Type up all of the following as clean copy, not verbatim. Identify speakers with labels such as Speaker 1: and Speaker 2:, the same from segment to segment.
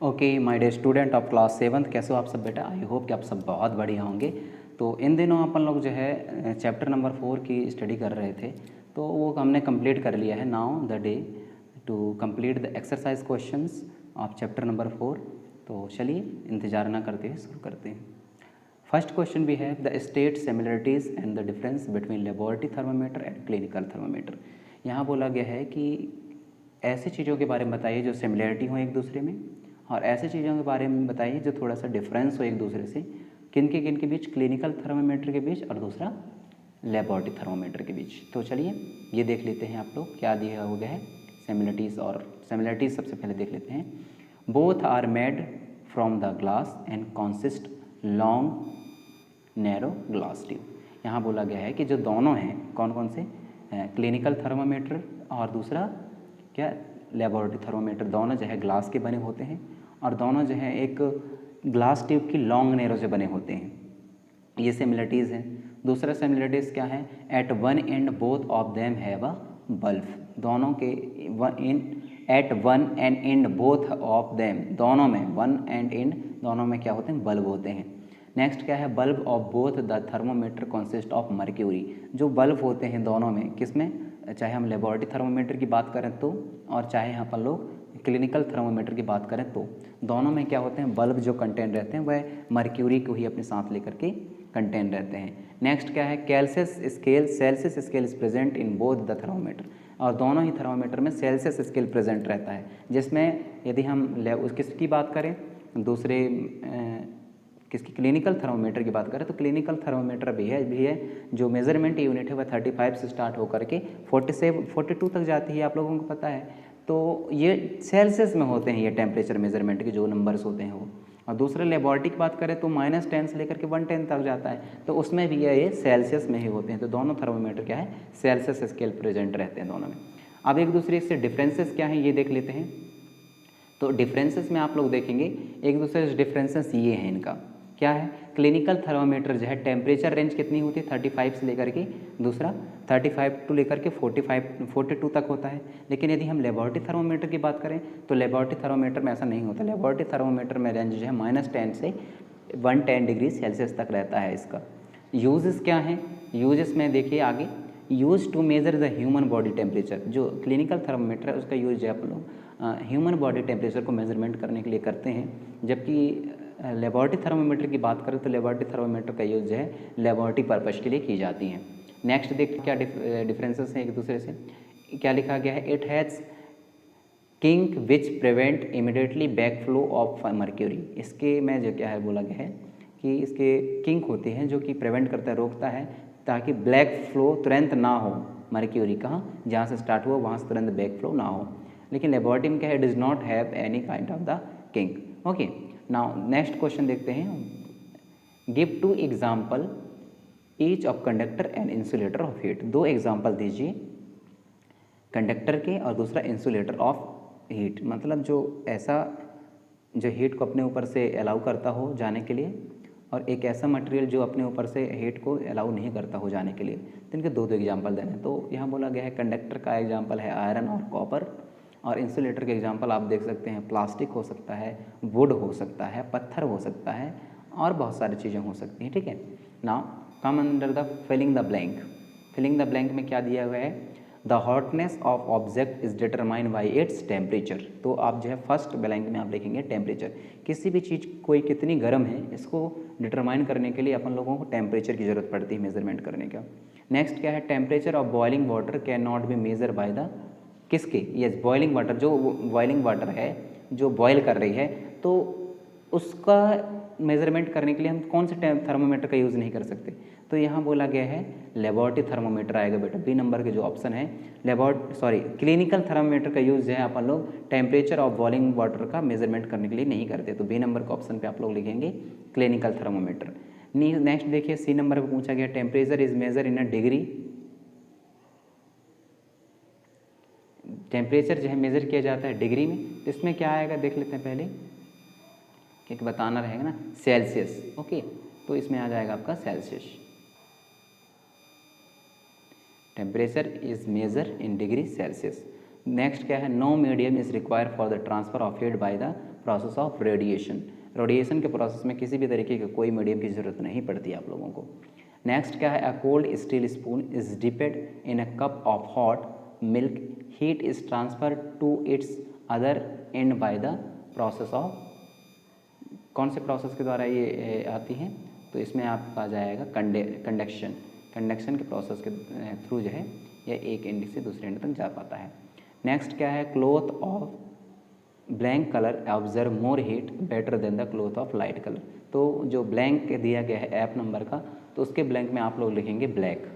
Speaker 1: Okay my dear student of class 7th, कैसे हो आप सब बेटा। आई होप कि आप सब बहुत बढ़िया होंगे। तो इन दिनों अपन लोग जो है चैप्टर नंबर 4 की स्टडी कर रहे थे, तो वो हमने कंप्लीट कर लिया है। Now the day to complete the exercise questions of chapter number 4। तो चलिए इंतज़ार ना करते हुए शुरू करते हैं। फर्स्ट क्वेश्चन भी है the state similarities and the difference between laboratory thermometer and clinical thermometer. यहाँ बोला गया है कि ऐसी चीज़ों के बारे में बताइए जो सिमिलरिटी हो एक दूसरे में, और ऐसी चीज़ों के बारे में बताइए जो थोड़ा सा डिफरेंस हो एक दूसरे से। किन के बीच, क्लिनिकल थर्मामीटर के बीच और दूसरा लेबोरेटरी थर्मामीटर के बीच। तो चलिए ये देख लेते हैं आप लोग क्या दिया हो गया है सिमिलरिटीज़। और सिमिलरिटीज़ सबसे पहले देख लेते हैं। Both are made from the glass and consist long narrow glass tube. यहाँ बोला गया है कि जो दोनों हैं कौन कौन से, क्लिनिकल थर्मामीटर और दूसरा क्या लेबोरेटरी थर्मामीटर, दोनों जो है ग्लास के बने होते हैं और दोनों जो है एक ग्लास ट्यूब की लॉन्ग नैरो से बने होते हैं। ये सिमिलरिटीज़ हैं। दूसरा सिमिलरिटीज़ क्या है, at one end both of them have a bulb. दोनों के at one end end both of them, दोनों में, वन एंड एंड दोनों में क्या होते हैं, बल्ब होते हैं। नेक्स्ट क्या है, bulb of both the thermometer consist of mercury. जो बल्ब होते हैं दोनों में, किस में, चाहे हम लेबोरेटरी थर्मोमीटर की बात करें तो, और चाहे यहाँ पर लोग क्लिनिकल थर्मोमीटर की बात करें तो, दोनों में क्या होते हैं, बल्ब जो कंटेंट रहते हैं वह मर्क्यूरी को ही अपने साथ लेकर के कंटेंट रहते हैं। नेक्स्ट क्या है, Celsius scale is present in both the thermometer. और दोनों ही थर्मोमीटर में सेल्सियस स्केल प्रेजेंट रहता है, जिसमें यदि हम किसकी बात करें, दूसरे किसकी, क्लिनिकल थर्मोमीटर की बात करें तो क्लिनिकल थर्मोमीटर भी है जो मेज़रमेंट यूनिट है वह 35 से स्टार्ट होकर के 42 तक जाती है, आप लोगों को पता है। तो ये सेल्सियस में होते हैं ये टेम्परेचर मेजरमेंट के जो नंबर्स होते हैं वो। और दूसरे लेबोरेटरी की बात करें तो -10 से लेकर के 110 तक जाता है, तो उसमें भी ये सेल्सियस में ही होते हैं। तो दोनों थर्मोमीटर क्या है, सेल्सियस स्केल प्रेजेंट रहते हैं दोनों में। अब एक दूसरे से डिफरेंसेस क्या है ये देख लेते हैं। तो डिफरेंसेस में आप लोग देखेंगे एक दूसरे से डिफरेंसेस ये हैं इनका, क्या है, क्लिनिकल थर्मामीटर जो है टेम्परेचर रेंज कितनी होती है 35 से लेकर के, दूसरा 35 टू लेकर के 42 तक होता है। लेकिन यदि हम लेबोरेटरी थर्मामीटर की बात करें तो लेबोरेटरी थर्मामीटर में ऐसा नहीं होता। लेबोरेटरी थर्मामीटर में रेंज जो है -10 से 110 डिग्री सेल्सियस तक रहता है इसका। यूजेस क्या हैं, यूजेस में देखिए आगे, use to measure the human body temperature. जो क्लिनिकल थर्मामीटर है उसका यूज आप लोग ह्यूमन बॉडी टेम्परेचर को मेजरमेंट करने के लिए करते हैं, जबकि लेबोरेटरी थर्मामीटर की बात करें तो लेबोरेटरी थर्मामीटर का यूज जो है लेबोरेटरी पर्पज़ के लिए की जाती हैं। नेक्स्ट देखते क्या डिफरेंसेस हैं एक दूसरे से। क्या लिखा गया है, it has kink which prevent immediately back flow of mercury. इसके में जो क्या है बोला गया है कि इसके किंक होते हैं जो कि प्रिवेंट करता है, रोकता है, ताकि ब्लैक फ्लो तुरंत ना हो मर्क्यूरी, कहाँ जहाँ से स्टार्ट हुआ वहाँ से तुरंत बैक फ्लो ना हो। लेकिन लेबोरेटरी में क्या है, does not have any kind of the kink. Okay, now next question देखते हैं। Give 2 example each of conductor and insulator of heat. 2 example दीजिए कंडक्टर के और दूसरा इंसुलेटर ऑफ हीट, मतलब जो ऐसा जो हीट को अपने ऊपर से अलाउ करता हो जाने के लिए, और एक ऐसा मटेरियल जो अपने ऊपर से हीट को अलाउ नहीं करता हो जाने के लिए। तो इनके दो एग्जाम्पल देने। तो यहाँ बोला गया है कंडक्टर का एग्जाम्पल है आयरन और कॉपर, और इंसुलेटर के एग्जाम्पल आप देख सकते हैं प्लास्टिक हो सकता है, वुड हो सकता है, पत्थर हो सकता है, और बहुत सारी चीज़ें हो सकती हैं। ठीक है, now come under the filling the blank. Filling the blank में क्या दिया हुआ है, the hotness of object is determined by its temperature. तो आप जो है फर्स्ट ब्लैंक में आप लिखेंगे टेम्परेचर। किसी भी चीज़ कोई कितनी गर्म है इसको डिटरमाइन करने के लिए अपन लोगों को टेम्परेचर की ज़रूरत पड़ती है मेजरमेंट करने का। नेक्स्ट क्या है, temperature of boiling water can not be measure by the, किसके, यस बॉइलिंग वाटर, जो बॉइलिंग वाटर है जो बॉयल कर रही है, तो उसका मेज़रमेंट करने के लिए हम कौन से थर्मोमीटर का यूज़ नहीं कर सकते। तो यहाँ बोला गया है लेबोरेटरी थर्मोमीटर आएगा बेटा, बी नंबर के जो ऑप्शन है क्लिनिकल थर्मोमीटर का यूज़ जो है अपन लोग टेम्परेचर ऑफ बॉइलिंग वाटर का मेजरमेंट करने के लिए नहीं करते। तो बी नंबर के ऑप्शन पे आप लोग लिखेंगे क्लिनिकल थर्मोमीटर। नेक्स्ट देखिए सी नंबर पर पूछा गया temperature is measure in a degree. Temperature जो है मेज़र किया जाता है डिग्री में, तो इसमें क्या आएगा देख लेते हैं पहले, क्योंकि बताना रहेगा ना, सेल्सियस। ओके, तो इसमें आ जाएगा आपका Celsius. Temperature is measure in degree Celsius. Next क्या है, no medium is require for the transfer of heat by the process of radiation. Radiation के प्रोसेस में किसी भी तरीके के कोई मीडियम की ज़रूरत नहीं पड़ती आप लोगों को। नेक्स्ट क्या है, a cold steel spoon is dipped in a cup of hot milk, heat is transfer to its other end by the process of, कौन से प्रोसेस के द्वारा ये आती हैं, तो इसमें आपका आ जाएगा कंडक्शन। कंडक्शन के प्रोसेस के थ्रू जो है ये एक एंड से दूसरे एंड तक जा पाता है। नेक्स्ट क्या है, cloth of blank colour observe more heat better than the cloth of light colour. तो जो ब्लैंक दिया गया है ऐप नंबर का, तो उसके ब्लैंक में आप लोग लिखेंगे ब्लैक।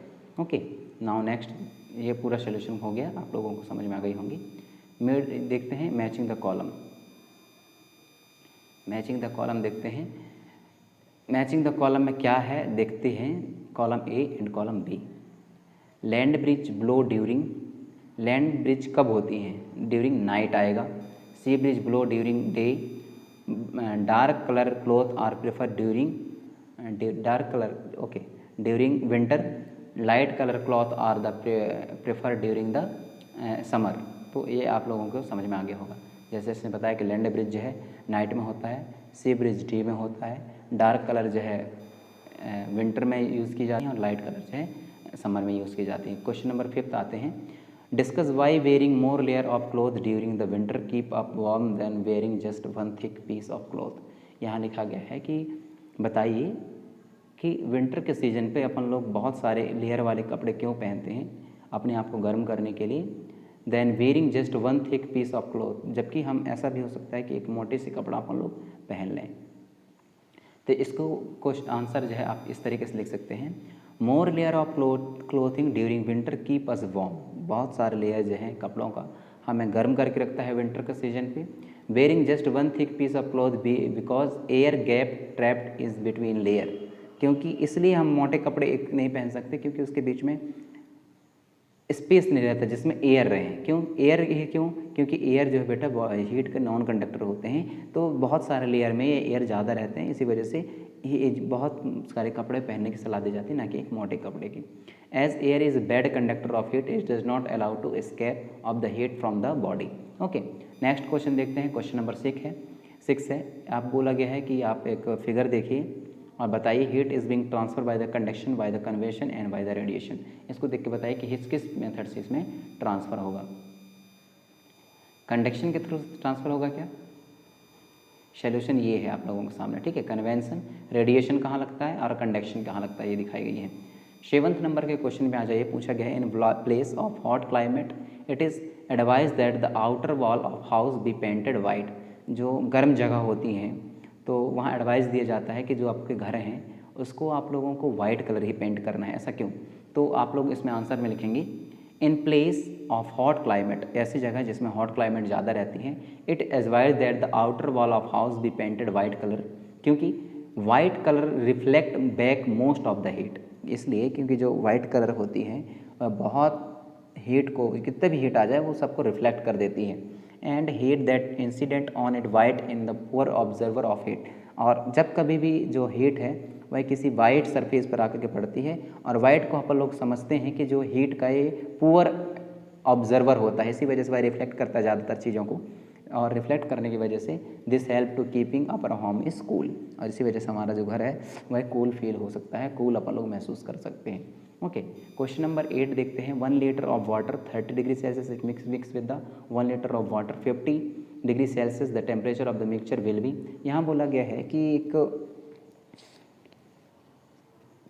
Speaker 1: ओके, नाउ नेक्स्ट, ये पूरा सोल्यूशन हो गया, आप लोगों को समझ में आ गई होंगी। देखते हैं matching the column. Matching the column देखते हैं। मैचिंग द कॉलम में क्या है देखते हैं, column A and column B. Land breeze blow during, land breeze कब होती हैं, ड्यूरिंग नाइट आएगा। Sea breeze blow during day. Dark colour cloth are prefer during dark colour, okay, during winter. Light colour cloth are the prefer during the summer. तो ये आप लोगों को समझ में आ गया होगा। जैसे इसने बताया कि लैंड ब्रिज जो है नाइट में होता है, सी ब्रिज डे में होता है, डार्क कलर जो है विंटर में यूज़ की जाती है और लाइट कलर जो है समर में यूज़ की जाती है। क्वेश्चन नंबर 5 आते हैं। Discuss why wearing more layer of cloth during the winter keep up warm then wearing just one thick piece of cloth. यहाँ लिखा गया है कि बताइए कि विंटर के सीज़न पे अपन लोग बहुत सारे लेयर वाले कपड़े क्यों पहनते हैं, अपने आप को गर्म करने के लिए। Then wearing just one thick piece of cloth, जबकि हम ऐसा भी हो सकता है कि एक मोटे से कपड़ा अपन लोग पहन लें। तो इसको क्वेश्चन आंसर जो है आप इस तरीके से लिख सकते हैं, मोर layer of clothing during winter keep us warm. बहुत सारे लेयर जो हैं कपड़ों का हमें गर्म करके रखता है विंटर के सीजन पे। Wearing just one thick piece of cloth because air gap trapped is between layer, क्योंकि इसलिए हम मोटे कपड़े एक नहीं पहन सकते क्योंकि उसके बीच में स्पेस नहीं रहता जिसमें एयर रहे। क्यों एयर है, क्यों, क्योंकि एयर जो है बेटा हीट के नॉन कंडक्टर होते हैं, तो बहुत सारे लेयर में ये एयर ज़्यादा रहते हैं, इसी वजह से ये बहुत सारे कपड़े पहनने की सलाह दी जाती है, ना कि एक मोटे कपड़े की। As air is bad conductor of heat, it does not allow to escape of the heat from the body. Okay, next question देखते हैं। क्वेश्चन नंबर 6 है। आप बोला गया है कि आप एक फिगर देखिए और बताइए heat is being transfer by the conduction, by the convection and by the radiation. इसको देख के बताइए कि हीट किस मेथड से इसमें ट्रांसफ़र होगा। कंडक्शन के थ्रू ट्रांसफ़र होगा क्या? सोल्यूशन ये है आप लोगों के सामने, ठीक है। कन्वेंशन, रेडिएशन कहाँ लगता है और कंडक्शन कहाँ लगता है, ये दिखाई गई है। 7th नंबर के क्वेश्चन में आ जाइए, पूछा गया है इन place of hot climate it is advise that the outer wall of house be painted white. जो गर्म जगह होती हैं तो वहाँ एडवाइस दिया जाता है कि जो आपके घर हैं उसको आप लोगों को वाइट कलर ही पेंट करना है। ऐसा क्यों? तो आप लोग इसमें आंसर में लिखेंगे in place of hot climate, ऐसी जगह जिसमें हॉट क्लाइमेट ज़्यादा रहती हैं, it advise that the outer wall of house be painted white colour, क्योंकि white colour reflect back most of the heat. इसलिए क्योंकि जो वाइट कलर होती हैं वह बहुत हीट को, कितने भी हीट आ जाए वो सबको रिफ्लेक्ट कर देती है। And heat that incident on it white in the poor observer of heat. और जब कभी भी जो हीट है वह किसी वाइट सरफेस पर आकर के पड़ती है, और वाइट को अपन लोग समझते हैं कि जो हीट का ये पुअर ऑब्जर्वर होता है, इसी वजह से वह रिफ्लेक्ट करता है ज़्यादातर चीज़ों को, और रिफ्लेक्ट करने की वजह से this help to keeping upper home is cool, और इसी वजह से हमारा जो घर है वह कूल फील हो सकता है, कूल अपन लोग महसूस कर सकते हैं। ओके, क्वेश्चन नंबर 8 देखते हैं। 1 litre of water 30 degree Celsius mix with the 1 litre of water 50 degree Celsius, the temperature of the mixture will be. यहाँ बोला गया है कि एक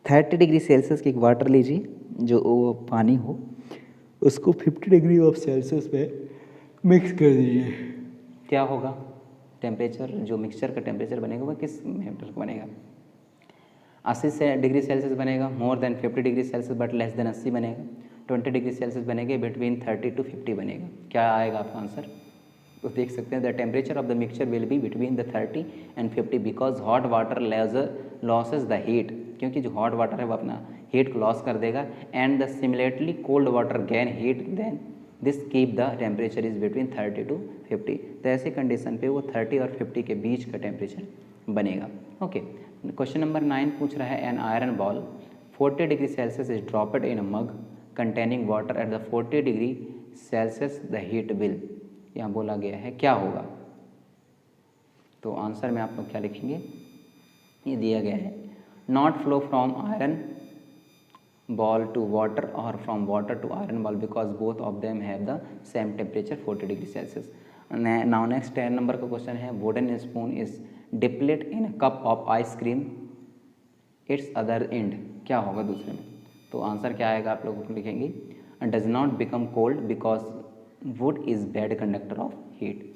Speaker 1: 30 डिग्री सेल्सियस की एक वाटर लीजिए, जो पानी हो, उसको 50 डिग्री ऑफ सेल्सियस पे मिक्स कर दीजिए। क्या होगा टेम्परेचर, जो मिक्सचर का टेम्परेचर बनेगा वह किस मीटर का बनेगा? 80 डिग्री सेल्सियस बनेगा, more than 50 degree Celsius but less than 80 बनेगा, 20 डिग्री सेल्सियस बनेगा, बिटवीन 30 to 50 बनेगा। क्या आएगा आपका आंसर? तो देख सकते हैं the temperature of the mixture will be between the 30 and 50 because hot water losses the heat, क्योंकि जो हॉट वाटर है वो अपना हीट को लॉस कर देगा, and the similarly cold water gain heat then this keep the temperature is between 30 to 50। तो ऐसे कंडीशन पे वो 30 और 50 के बीच का टेम्परेचर बनेगा। ओके, क्वेश्चन नंबर 9 पूछ रहा है an iron ball 40 degree Celsius is dropped in a mug containing water at the 40 degree Celsius the heat will. यहाँ बोला गया है क्या होगा? तो आंसर में आप लोग क्या लिखेंगे, ये दिया गया है not flow from iron ball to water और from water to iron ball because both of them have the same temperature 40 degree Celsius. Now next 10 number का क्वेश्चन है wooden spoon is dipped in cup of ice cream its other end, क्या होगा दूसरे में। तो answer क्या आएगा आप लोगों को लिखेंगे does not become cold because wood is bad conductor of heat.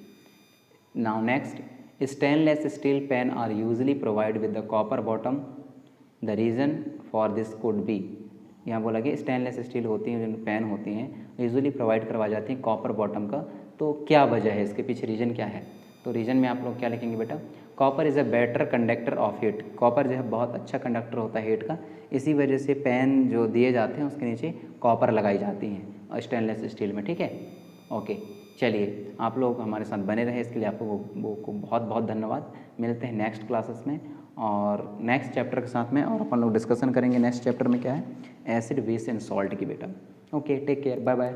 Speaker 1: Now next stainless steel pan are usually provide with the copper bottom the reason for this could be. यहाँ बोला कि स्टेनलेस स्टील होती हैं जो pen होती हैं usually provide करवा जाती हैं कॉपर बॉटम का, तो क्या वजह है, इसके पीछे रीज़न क्या है। तो रीज़न में आप लोग क्या लिखेंगे बेटा, copper is a better conductor of heat, copper जो है बहुत अच्छा कंडक्टर होता है हीट का, इसी वजह से पेन जो दिए जाते हैं उसके नीचे कॉपर लगाई जाती हैं स्टेनलेस स्टील में, ठीक है। ओके चलिए आप लोग हमारे साथ बने रहे, इसके लिए आपको को बहुत बहुत धन्यवाद। मिलते हैं नेक्स्ट क्लासेस में और नेक्स्ट चैप्टर के साथ में, और अपन लोग डिस्कशन करेंगे नेक्स्ट चैप्टर में क्या है, एसिड बेस एंड सॉल्ट की बेटा। Okay take care, bye bye.